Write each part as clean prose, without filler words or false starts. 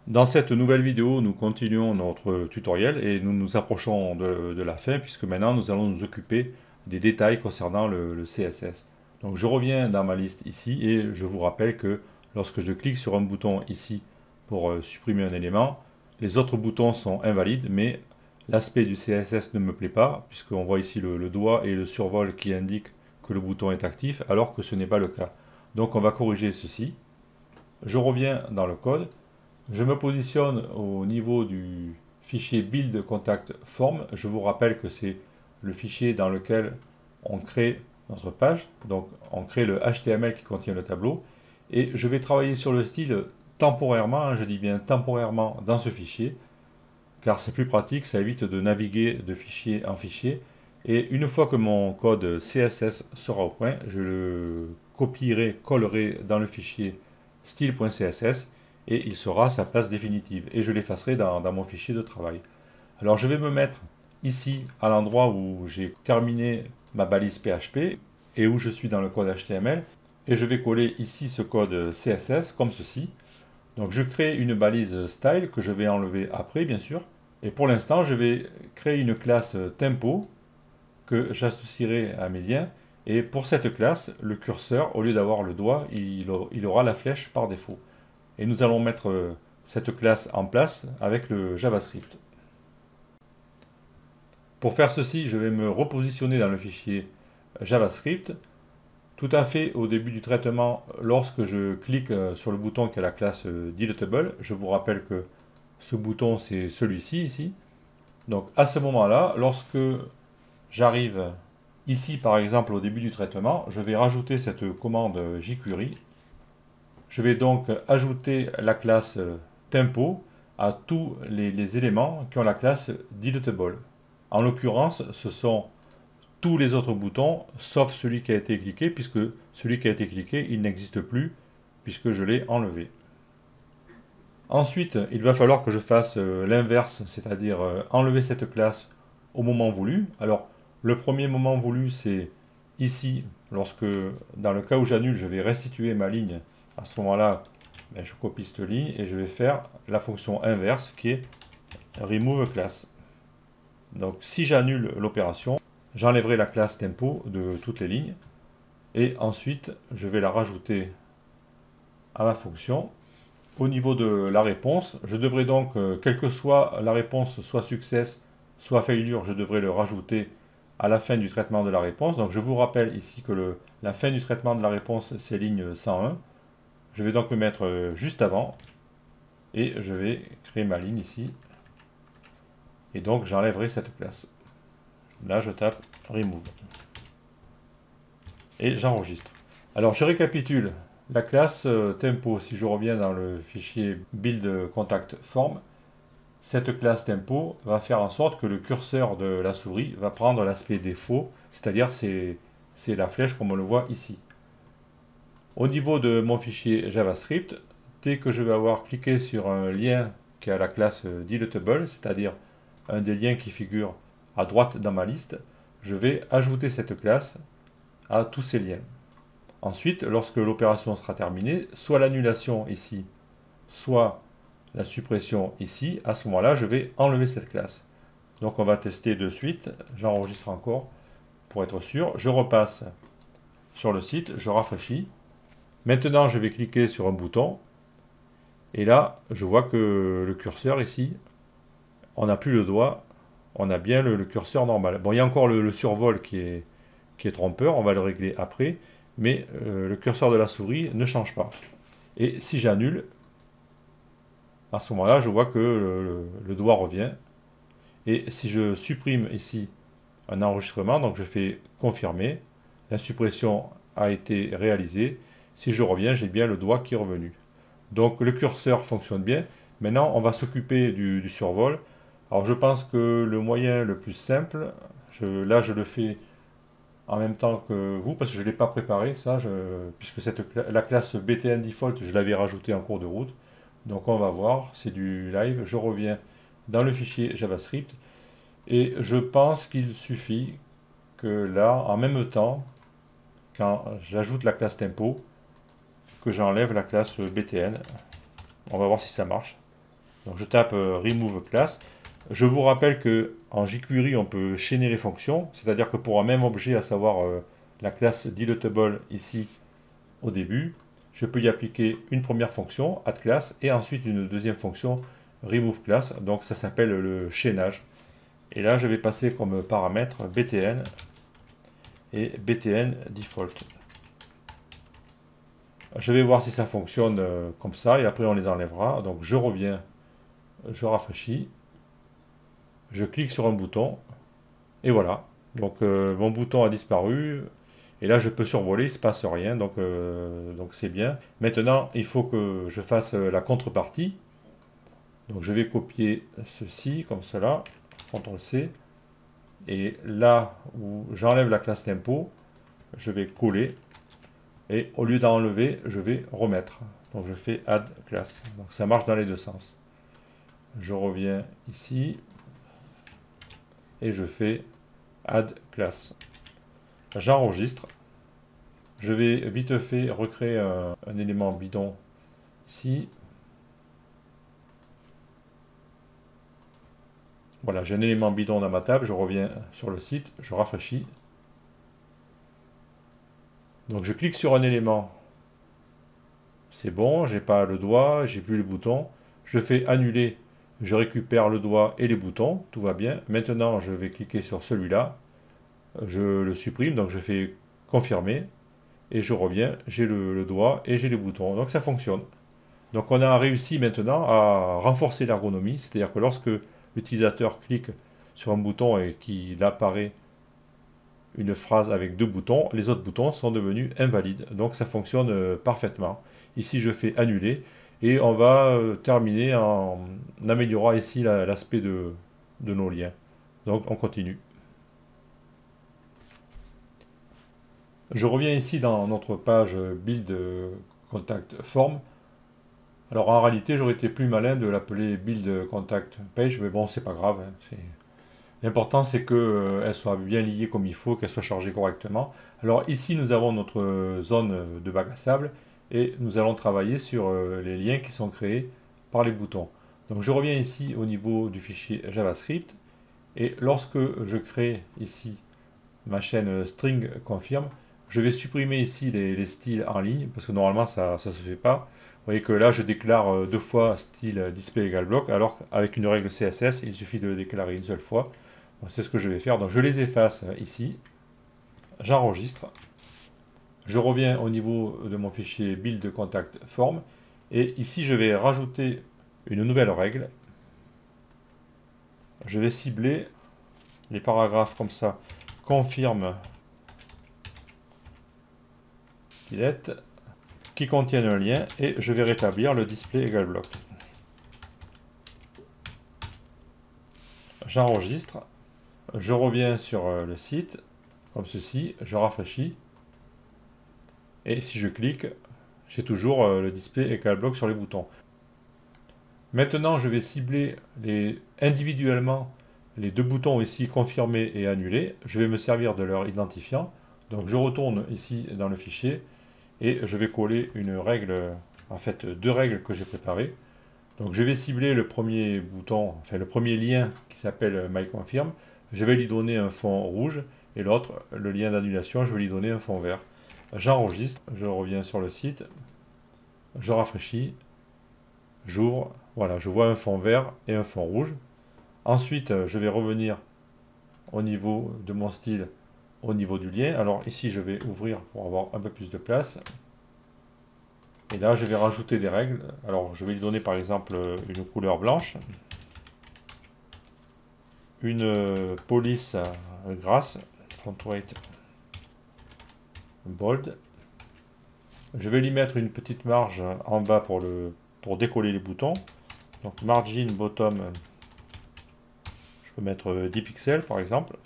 Dans cette nouvelle vidéo, nous continuons notre tutoriel et nous nous approchons de la fin puisque maintenant nous allons nous occuper des détails concernant le CSS. Donc je reviens dans ma liste ici et je vous rappelle que lorsque je clique sur un bouton ici pour supprimer un élément, les autres boutons sont invalides, mais l'aspect du CSS ne me plaît pas puisqu'on voit ici le doigt et le survol qui indiquent que le bouton est actif alors que ce n'est pas le cas. Donc on va corriger ceci. Je reviens dans le code. Je me positionne au niveau du fichier build contact form. Je vous rappelle que c'est le fichier dans lequel on crée notre page. Donc on crée le HTML qui contient le tableau. Et je vais travailler sur le style temporairement, je dis bien temporairement, dans ce fichier. Car c'est plus pratique, ça évite de naviguer de fichier en fichier. Et une fois que mon code CSS sera au point, je le copierai, collerai dans le fichier style.css et il sera à sa place définitive. Et je l'effacerai dans mon fichier de travail. Alors je vais me mettre ici à l'endroit où j'ai terminé ma balise PHP et où je suis dans le code HTML. Et je vais coller ici ce code CSS comme ceci. Donc je crée une balise style que je vais enlever après bien sûr. Et pour l'instant je vais créer une classe tempo que j'associerai à mes liens. Et pour cette classe, le curseur, au lieu d'avoir le doigt, il aura la flèche par défaut. Et nous allons mettre cette classe en place avec le JavaScript. Pour faire ceci, je vais me repositionner dans le fichier JavaScript. Tout à fait au début du traitement, lorsque je clique sur le bouton qui est la classe Deletable, je vous rappelle que ce bouton c'est celui-ci ici. Donc à ce moment-là, lorsque j'arrive ici par exemple au début du traitement, je vais rajouter cette commande jQuery. Je vais donc ajouter la classe tempo à tous les éléments qui ont la classe Deletable. En l'occurrence, ce sont tous les autres boutons, sauf celui qui a été cliqué, puisque celui qui a été cliqué, il n'existe plus, puisque je l'ai enlevé. Ensuite, il va falloir que je fasse l'inverse, c'est-à-dire enlever cette classe au moment voulu. Alors, le premier moment voulu, c'est ici, lorsque, dans le cas où j'annule, je vais restituer ma ligne. À ce moment-là, je copie cette ligne et je vais faire la fonction inverse qui est remove class. Donc, si j'annule l'opération, j'enlèverai la classe tempo de toutes les lignes et ensuite je vais la rajouter à ma fonction. Au niveau de la réponse, je devrais donc, quelle que soit la réponse, soit success, soit failure, je devrais le rajouter à la fin du traitement de la réponse. Donc je vous rappelle ici que la fin du traitement de la réponse, c'est ligne 101. Je vais donc me mettre juste avant et je vais créer ma ligne ici. Et donc j'enlèverai cette classe. Là, je tape remove. Et j'enregistre. Alors, je récapitule. La classe tempo, si je reviens dans le fichier build contact form, cette classe tempo va faire en sorte que le curseur de la souris va prendre l'aspect défaut, c'est-à-dire c'est la flèche comme on le voit ici. Au niveau de mon fichier JavaScript, dès que je vais avoir cliqué sur un lien qui a la classe deletable, c'est-à-dire un des liens qui figure à droite dans ma liste, je vais ajouter cette classe à tous ces liens. Ensuite, lorsque l'opération sera terminée, soit l'annulation ici, soit la suppression ici, à ce moment-là, je vais enlever cette classe. Donc on va tester de suite, j'enregistre encore pour être sûr, je repasse sur le site, je rafraîchis. Maintenant, je vais cliquer sur un bouton, et là, je vois que le curseur ici, on n'a plus le doigt, on a bien le curseur normal. Bon, il y a encore le survol qui est trompeur, on va le régler après, mais le curseur de la souris ne change pas. Et si j'annule, à ce moment-là, je vois que le doigt revient. Et si je supprime ici un enregistrement, donc je fais confirmer, la suppression a été réalisée. Si je reviens, j'ai bien le doigt qui est revenu. Donc le curseur fonctionne bien. Maintenant, on va s'occuper du survol. Alors je pense que le moyen le plus simple, là je le fais en même temps que vous, parce que je ne l'ai pas préparé, ça, puisque la classe BTN default, je l'avais rajoutée en cours de route. Donc on va voir, c'est du live. Je reviens dans le fichier JavaScript, et je pense qu'il suffit que là, en même temps, quand j'ajoute la classe tempo, que j'enlève la classe BTN. On va voir si ça marche. Donc je tape remove class. Je vous rappelle que en jQuery, on peut chaîner les fonctions, c'est-à-dire que pour un même objet, à savoir la classe deletable ici au début, je peux y appliquer une première fonction, add class, et ensuite une deuxième fonction, remove class. Donc ça s'appelle le chaînage. Et là, je vais passer comme paramètre btn et btn default. Je vais voir si ça fonctionne comme ça, et après on les enlèvera. Donc je reviens, je rafraîchis, je clique sur un bouton, et voilà. Donc mon bouton a disparu, et là je peux survoler, il ne se passe rien, donc c'est bien. Maintenant, il faut que je fasse la contrepartie. Donc je vais copier ceci, comme cela, CTRL-C, et là où j'enlève la classe tempo, je vais coller, et au lieu d'enlever, je vais remettre. Donc je fais add class. Donc ça marche dans les deux sens. Je reviens ici, et je fais add class. J'enregistre. Je vais vite fait recréer un élément bidon ici. Voilà, j'ai un élément bidon dans ma table, je reviens sur le site, je rafraîchis. Donc je clique sur un élément, c'est bon, j'ai pas le doigt, j'ai plus les boutons. Je fais annuler, je récupère le doigt et les boutons, tout va bien. Maintenant je vais cliquer sur celui-là, je le supprime, donc je fais confirmer. Et je reviens, j'ai le doigt et j'ai les boutons, donc ça fonctionne. Donc on a réussi maintenant à renforcer l'ergonomie, c'est-à-dire que lorsque l'utilisateur clique sur un bouton et qu'il apparaît une phrase avec deux boutons, les autres boutons sont devenus invalides. Donc ça fonctionne parfaitement. Ici je fais annuler et on va terminer en améliorant ici l'aspect de nos liens. Donc on continue. Je reviens ici dans notre page Build Contact Form. Alors en réalité, j'aurais été plus malin de l'appeler Build Contact Page, mais bon, c'est pas grave. L'important, c'est qu'elle soit bien liée comme il faut, qu'elle soit chargée correctement. Alors ici, nous avons notre zone de bac à sable et nous allons travailler sur les liens qui sont créés par les boutons. Donc je reviens ici au niveau du fichier JavaScript et lorsque je crée ici ma chaîne string confirm, je vais supprimer ici les styles en ligne parce que normalement ça ne se fait pas. Vous voyez que là je déclare deux fois style display égale bloc alors qu'avec une règle CSS il suffit de déclarer une seule fois. C'est ce que je vais faire. Donc je les efface ici, j'enregistre, je reviens au niveau de mon fichier build contact form et ici je vais rajouter une nouvelle règle. Je vais cibler les paragraphes comme ça, confirme qui contiennent un lien et je vais rétablir le display égale bloc. J'enregistre, je reviens sur le site comme ceci, je rafraîchis et si je clique, j'ai toujours le display égale bloc sur les boutons. Maintenant, je vais cibler individuellement les deux boutons ici confirmer et annuler. Je vais me servir de leur identifiant. Donc je retourne ici dans le fichier et je vais coller une règle, en fait deux règles que j'ai préparées. Donc je vais cibler le premier bouton, enfin le premier lien qui s'appelle myConfirm. Je vais lui donner un fond rouge et l'autre, le lien d'annulation, je vais lui donner un fond vert. J'enregistre, je reviens sur le site, je rafraîchis, j'ouvre, voilà, je vois un fond vert et un fond rouge. Ensuite, je vais revenir au niveau de mon style, au niveau du lien. Alors ici, je vais ouvrir pour avoir un peu plus de place. Et là, je vais rajouter des règles. Alors, je vais lui donner par exemple une couleur blanche, une police grasse, font weight bold. Je vais lui mettre une petite marge en bas pour décoller les boutons. Donc margin bottom, je peux mettre 10 pixels par exemple.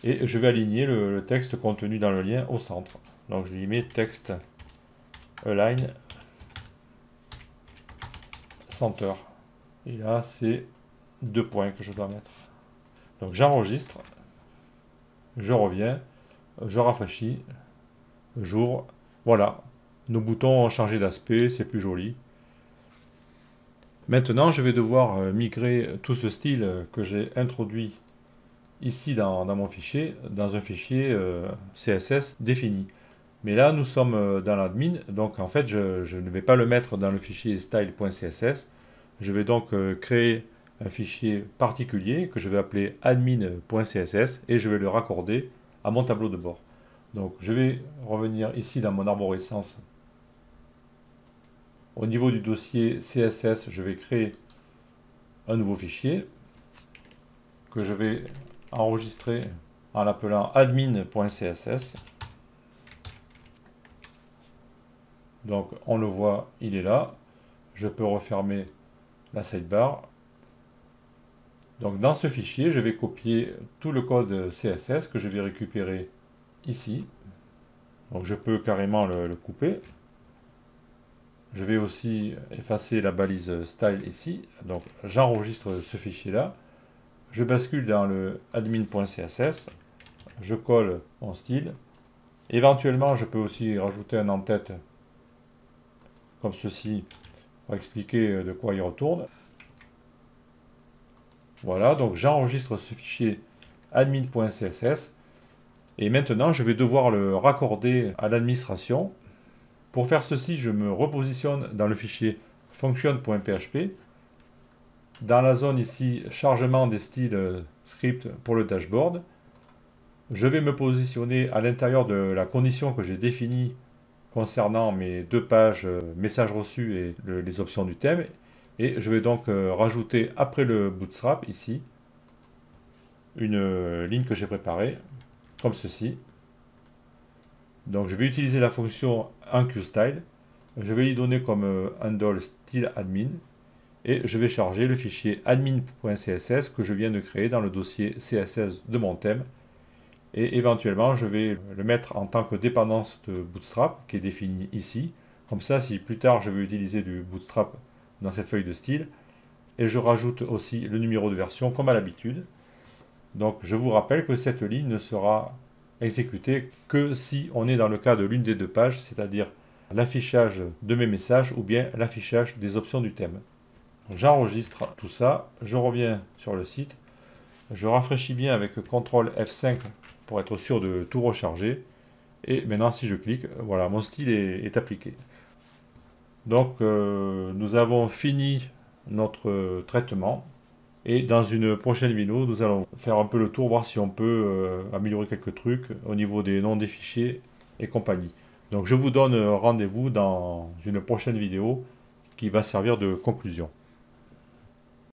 Et je vais aligner le texte contenu dans le lien au centre. Donc je lui mets texte align center. Et là c'est 2 points que je dois mettre. Donc j'enregistre, je reviens, je rafraîchis, j'ouvre. Voilà, nos boutons ont changé d'aspect, c'est plus joli. Maintenant, je vais devoir migrer tout ce style que j'ai introduit ici dans mon fichier, dans un fichier CSS défini. Mais là, nous sommes dans l'admin, donc en fait, je ne vais pas le mettre dans le fichier style.css. Je vais donc créer un fichier particulier que je vais appeler admin.css et je vais le raccorder à mon tableau de bord. Donc, je vais revenir ici dans mon arborescence. Au niveau du dossier CSS, je vais créer un nouveau fichier que je vais enregistrer en l'appelant admin.css. Donc on le voit, il est là. Je peux refermer la sidebar. Donc dans ce fichier, je vais copier tout le code CSS que je vais récupérer ici. Donc je peux carrément le couper. Je vais aussi effacer la balise style ici. Donc j'enregistre ce fichier-là. Je bascule dans le admin.css. Je colle mon style. Éventuellement, je peux aussi rajouter un en-tête comme ceci pour expliquer de quoi il retourne. Voilà, donc j'enregistre ce fichier admin.css et maintenant je vais devoir le raccorder à l'administration. Pour faire ceci, je me repositionne dans le fichier function.php. Dans la zone ici, chargement des styles script pour le dashboard. Je vais me positionner à l'intérieur de la condition que j'ai définie concernant mes deux pages messages reçus et les options du thème. Et je vais donc rajouter après le bootstrap ici une ligne que j'ai préparée comme ceci. Donc je vais utiliser la fonction enqueueStyle. Je vais lui donner comme handle styleadmin et je vais charger le fichier admin.css que je viens de créer dans le dossier CSS de mon thème. Et éventuellement, je vais le mettre en tant que dépendance de Bootstrap, qui est défini ici. Comme ça, si plus tard je veux utiliser du Bootstrap dans cette feuille de style, et je rajoute aussi le numéro de version comme à l'habitude. Donc je vous rappelle que cette ligne ne sera exécutée que si on est dans le cas de l'une des deux pages, c'est-à-dire l'affichage de mes messages ou bien l'affichage des options du thème. J'enregistre tout ça, je reviens sur le site, je rafraîchis bien avec CTRL F5 pour être sûr de tout recharger. Et maintenant, si je clique, voilà, mon style est appliqué. Donc, nous avons fini notre traitement. Et dans une prochaine vidéo, nous allons faire un peu le tour, voir si on peut améliorer quelques trucs au niveau des noms des fichiers et compagnie. Donc, je vous donne rendez-vous dans une prochaine vidéo qui va servir de conclusion.